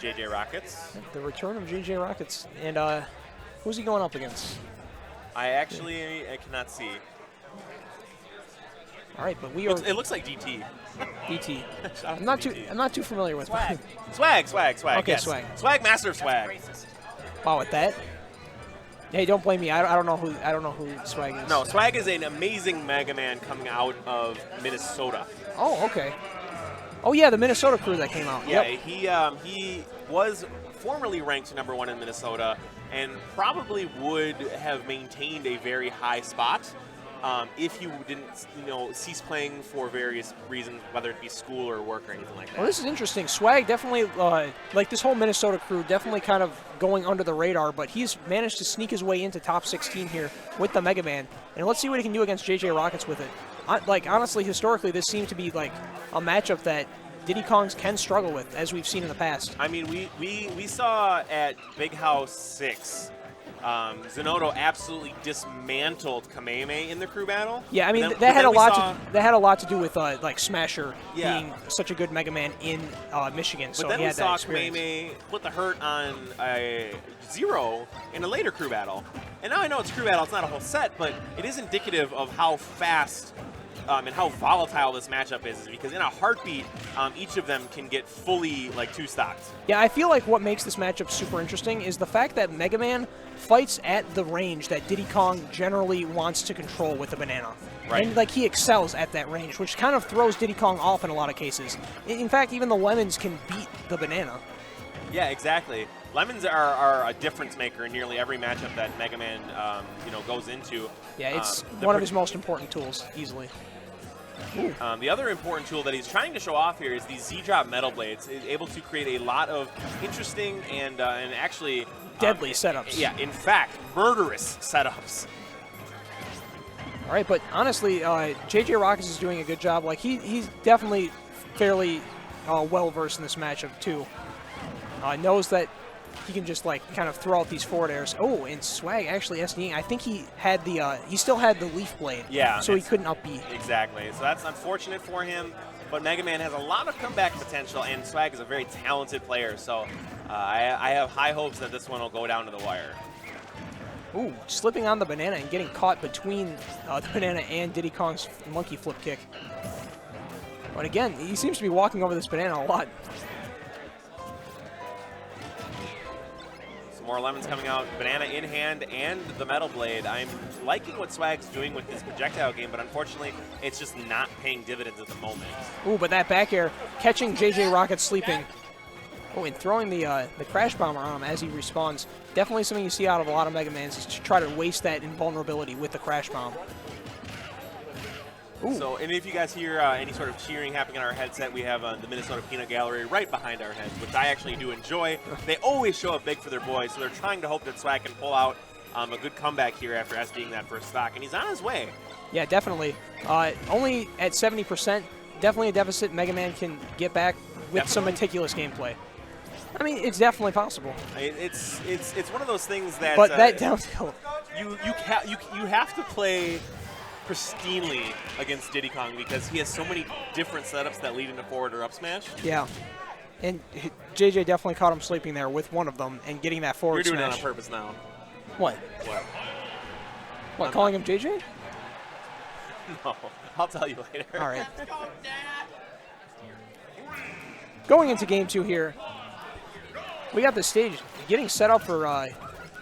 JJROCKETS. The return of JJROCKETS. And who's he going up against? I cannot see. All right, but we are. It looks like DT. DT. I'm not too familiar with Swag. Swag. Okay, yes. Swag. Swag, master of swag. Wow, with that. Hey, don't blame me. I don't know who Swag is. No, Swag is an amazing Mega Man coming out of Minnesota. Oh, okay. Oh yeah, the Minnesota crew that came out. Yeah, yep. he was formerly ranked #1 in Minnesota, and probably would have maintained a very high spot if you didn't, cease playing for various reasons, whether it be school or work or anything like that. Well, this is interesting. Swag definitely, like this whole Minnesota crew, definitely kind of going under the radar, but he's managed to sneak his way into top 16 here with the Mega Man. And let's see what he can do against JJROCKETS with it. Honestly, historically, this seems to be like a matchup that Diddy Kongs can struggle with, as we've seen in the past. I mean, we saw at Big House 6, Zanotto absolutely dismantled Kameme in the crew battle. Yeah, I mean that had a lot to do with like Smasher being such a good Mega Man in Michigan. So but then he had we saw that experience. Kameme put the hurt on Zero in a later crew battle. And now I know it's crew battle, it's not a whole set, but it is indicative of how fast and how volatile this matchup is because in a heartbeat, each of them can get fully two-stocked. Yeah, I feel like what makes this matchup super interesting is the fact that Mega Man fights at the range that Diddy Kong generally wants to control with the banana. Right. And he excels at that range, which kind of throws Diddy Kong off in a lot of cases. In fact, even the Lemons can beat the banana. Yeah, exactly. Lemons are a difference maker in nearly every matchup that Mega Man goes into. Yeah, it's one of his most important tools, easily. The other important tool that he's trying to show off here is these Z-Drop Metal Blades. It's able to create a lot of interesting and actually deadly setups. Yeah, in fact, murderous setups. All right, but honestly, JJROCKETS is doing a good job. Like he's definitely fairly well versed in this matchup too. Knows that he can just kind of throw out these forward airs. Oh, and Swag actually SDing. I think he had he still had the Leaf Blade. Yeah. So he couldn't up B. Exactly. So that's unfortunate for him. But Mega Man has a lot of comeback potential, and Swag is a very talented player. So I have high hopes that this one will go down to the wire. Ooh, slipping on the banana and getting caught between the banana and Diddy Kong's monkey flip kick. But again, he seems to be walking over this banana a lot. More Lemons coming out, banana in hand and the Metal Blade. I'm liking what Swag's doing with his projectile game, but unfortunately, it's just not paying dividends at the moment. Ooh, but that back air, catching JJROCKETS sleeping. Oh, and throwing the Crash Bomber on him as he respawns. Definitely something you see out of a lot of Mega Mans is to try to waste that invulnerability with the Crash Bomb. Ooh. So, and if you guys hear any sort of cheering happening in our headset, we have the Minnesota Peanut Gallery right behind our heads, which I actually do enjoy. They always show up big for their boys, so they're trying to hope that Swag can pull out a good comeback here after SDing that first stock, and he's on his way. Yeah, definitely. Only at 70%, definitely a deficit Mega Man can get back with some meticulous gameplay. I mean, it's definitely possible. It's one of those things that. But that down tilt. You have to play pristinely against Diddy Kong because he has so many different setups that lead into forward or up smash. Yeah. And JJ definitely caught him sleeping there with one of them and getting that forward smash. You're doing it on purpose now. What? What, calling him JJ? No. I'll tell you later. All right. Going into game 2 here, we got the stage getting set up for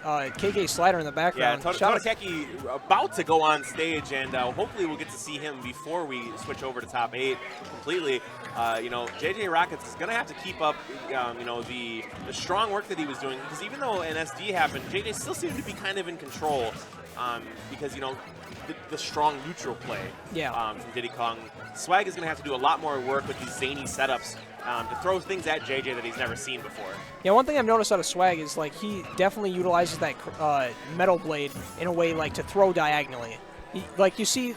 KK Slider in the background. Yeah, Todekeki about to go on stage, and hopefully we'll get to see him before we switch over to top 8 completely. JJROCKETS is going to have to keep up, the strong work that he was doing, because even though an SD happened, JJ still seemed to be kind of in control because, the strong neutral play from Diddy Kong. Swag is going to have to do a lot more work with these zany setups to throw things at JJ that he's never seen before. Yeah, one thing I've noticed out of Swag is he definitely utilizes that Metal Blade in a way to throw diagonally. You see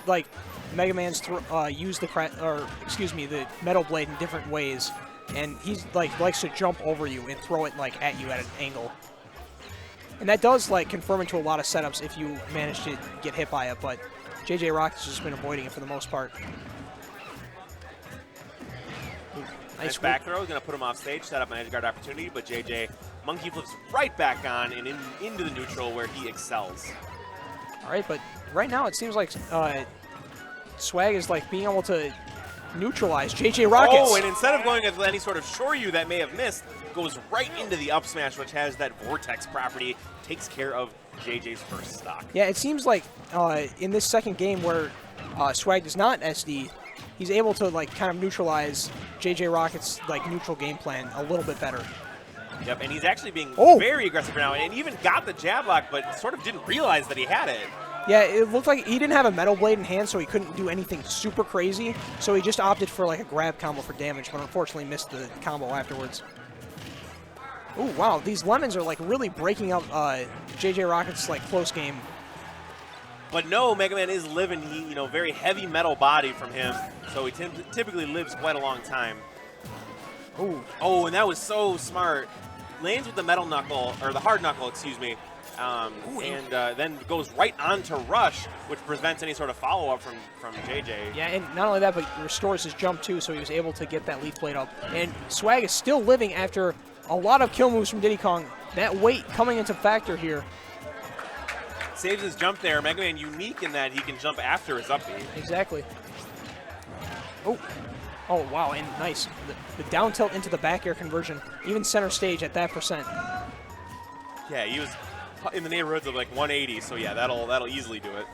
Mega Man's use the Metal Blade in different ways, and he's likes to jump over you and throw it at you at an angle. And that does confirm into a lot of setups if you manage to get hit by it, but JJROCKETS has just been avoiding it for the most part. Nice back throw. Going to put him off stage, set up an edge guard opportunity, but JJ monkey flips right back on and into the neutral where he excels. All right, but right now it seems like Swag is like being able to neutralize JJROCKETS. Oh, and instead of going with any sort of Shoryu that may have missed, goes right into the up smash, which has that vortex property, takes care of JJ's first stock. Yeah, it seems like in this second game where Swag does not SD, he's able to like kind of neutralize JJROCKETS' like neutral game plan a little bit better. Yep, and he's actually being Oh. very aggressive now, and even got the jab lock, but sort of didn't realize that he had it. Yeah, it looked like he didn't have a Metal Blade in hand, so he couldn't do anything super crazy. So he just opted for like a grab combo for damage, but unfortunately missed the combo afterwards. Oh wow, these lemons are like really breaking up JJROCKETS' like close game. But no, Mega Man is living, very heavy metal body from him, so he typically lives quite a long time. Ooh. Oh, and that was so smart. Lands with the metal knuckle, or the hard knuckle, excuse me, and then goes right on to Rush, which prevents any sort of follow-up from JJ. Yeah, and not only that, but restores his jump too, so he was able to get that leaf blade up. And Swag is still living after a lot of kill moves from Diddy Kong. That weight coming into factor here. Saves his jump there. Mega Man unique in that he can jump after his up B. Exactly. Oh. Oh, wow, and nice. The down tilt into the back air conversion, even center stage at that percent. Yeah, he was in the neighborhoods of like 180, so yeah, that'll easily do it.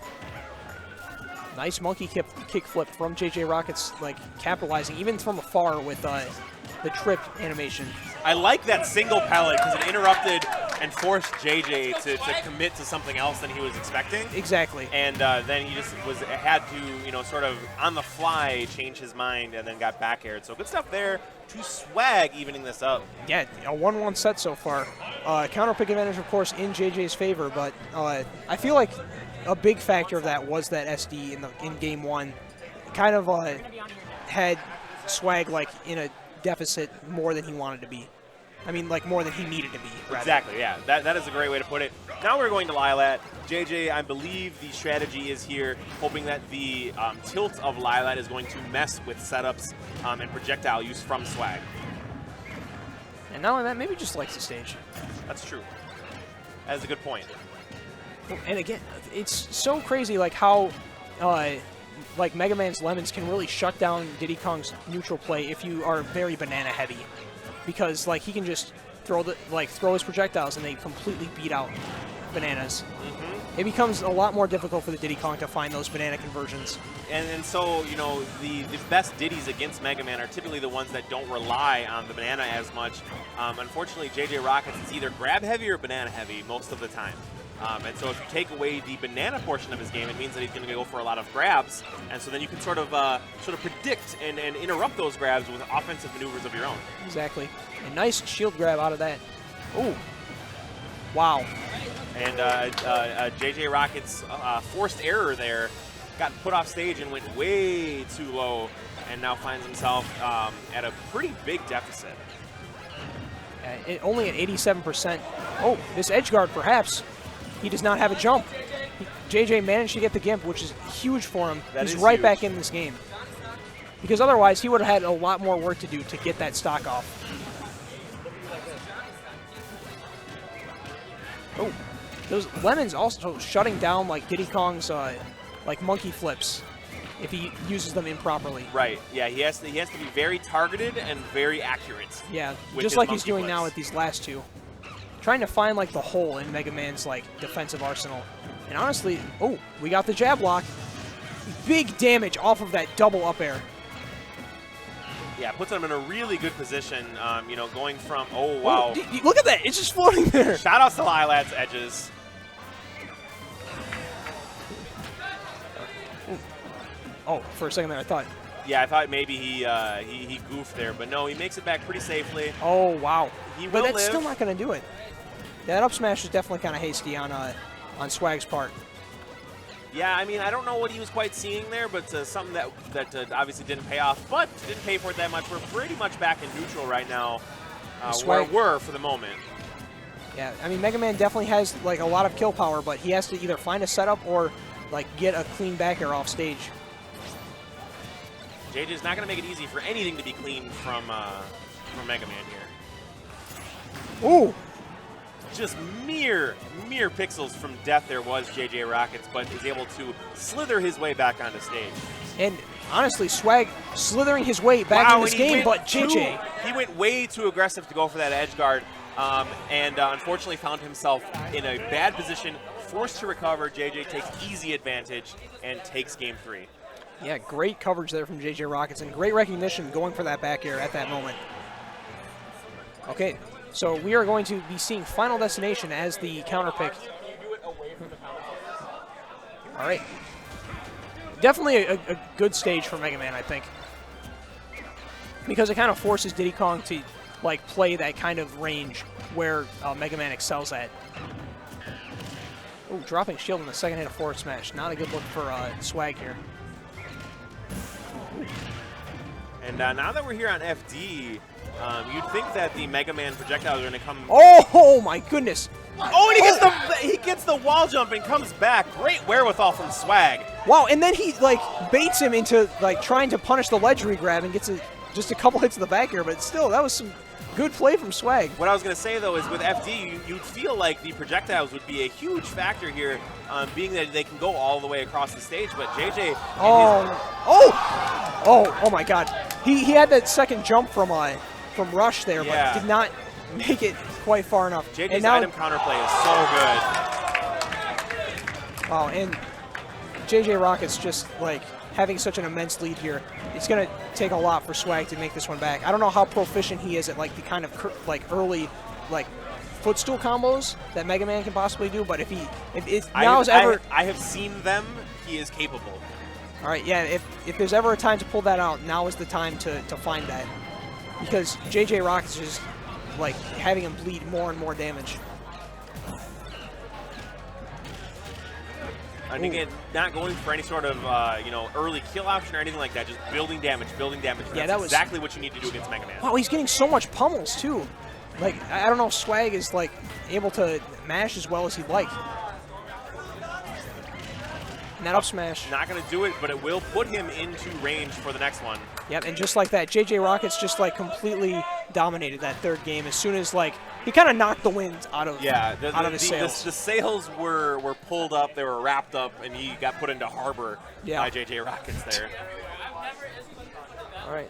Nice monkey kick flip from JJROCKETS, like capitalizing even from afar with the trip animation. I like that single pellet because it interrupted and forced JJ to commit to something else than he was expecting. Exactly. And then he just had to, sort of on the fly change his mind and then got back aired. So good stuff there to Swag evening this up. Yeah, a 1-1 set so far. Counter pick advantage, of course, in JJ's favor, but I feel like a big factor of that was that SD in game one. Kind of had Swag like in a deficit more than he wanted to be. I mean, like more than he needed to be. Rather. Exactly, yeah. That is a great way to put it. Now we're going to Lilat. JJ, I believe the strategy is here, hoping that the tilt of Lilat is going to mess with setups and projectile use from Swag. And not only that, maybe just likes the stage. That's true. That is a good point. And again, it's so crazy like how like Mega Man's lemons can really shut down Diddy Kong's neutral play if you are very banana heavy, because like he can just throw his projectiles and they completely beat out bananas. It becomes a lot more difficult for the Diddy Kong to find those banana conversions. And so, the best Diddies against Mega Man are typically the ones that don't rely on the banana as much. Unfortunately, JJROCKETS is either grab heavy or banana heavy most of the time. And so if you take away the banana portion of his game, it means that he's going to go for a lot of grabs. And so then you can sort of predict and interrupt those grabs with offensive maneuvers of your own. Exactly. A nice shield grab out of that. Ooh. Wow. And JJROCKETS forced error there, got put off stage and went way too low, and now finds himself at a pretty big deficit. Only at 87%. Oh, this edge guard perhaps. He does not have a jump. JJ managed to get the gimp, which is huge for him. He's right back in this game. Because otherwise, he would have had a lot more work to do to get that stock off. Oh, those lemons also shutting down like Diddy Kong's like monkey flips if he uses them improperly. Right. Yeah. He has to be very targeted and very accurate. Yeah, just like he's doing now with these last two. Trying to find like the hole in Mega Man's like defensive arsenal. And honestly, oh, we got the jab lock. Big damage off of that double up air. Yeah, puts him in a really good position, going from, oh, wow. Oh, look at that. It's just floating there. Shout outs to Lilat's edges. Oh, for a second there, I thought. Yeah, I thought maybe he goofed there, but no, he makes it back pretty safely. Oh, wow. But that's still not going to do it. That up smash is definitely kind of hasty on Swag's part. Yeah, I mean, I don't know what he was quite seeing there, but something that obviously didn't pay off, but didn't pay for it that much. We're pretty much back in neutral right now, where we're for the moment. Yeah, I mean, Mega Man definitely has like a lot of kill power, but he has to either find a setup or like get a clean back air off stage. JJ's not going to make it easy for anything to be clean from Mega Man here. Ooh! Just mere pixels from death there was JJROCKETS, but is able to slither his way back onto stage. And honestly, Swag slithering his way back in this game, but JJ. He went way too aggressive to go for that edge guard, and unfortunately found himself in a bad position, forced to recover. JJ takes easy advantage and takes game 3. Yeah, great coverage there from JJROCKETS, and great recognition going for that back air at that moment. Okay, so we are going to be seeing Final Destination as the counter pick. All right. Definitely a good stage for Mega Man, I think. Because it kind of forces Diddy Kong to like play that kind of range where Mega Man excels at. Ooh, dropping shield in the second hit of forward smash. Not a good look for Swag here. And now that we're here on FD, you'd think that the Mega Man projectiles are going to come. Oh my goodness! Oh, and he gets the wall jump and comes back. Great wherewithal from Swag. Wow, and then he like baits him into like trying to punish the ledge regrab and gets just a couple hits to the back air, but still, that was some good play from Swag. What I was going to say, though, is with FD, you'd feel like the projectiles would be a huge factor here, being that they can go all the way across the stage, but JJ... Oh my God. He had that second jump from Rush there, but did not make it quite far enough. JJ's item counterplay is so good. Wow, and JJROCKETS just like having such an immense lead here. It's going to take a lot for Swag to make this one back. I don't know how proficient he is at like the kind of like early like footstool combos that Mega Man can possibly do, but I have seen them. He is capable. All right, yeah. If there's ever a time to pull that out, now is the time to find that, because JJROCKETS is just like having him bleed more and more damage. And again, not going for any sort of early kill option or anything like that, just building damage. Yeah, that's exactly what you need to do against Mega Man. Wow, he's getting so much pummels too. Like, I don't know if Swag is like able to mash as well as he'd like. And that up smash. Not going to do it, but it will put him into range for the next one. Yep, and just like that, JJROCKETS just like completely dominated that third game as soon as like he kind of knocked the wind out of his sails. The sails were pulled up, they were wrapped up, and he got put into harbor by JJROCKETS there. All right.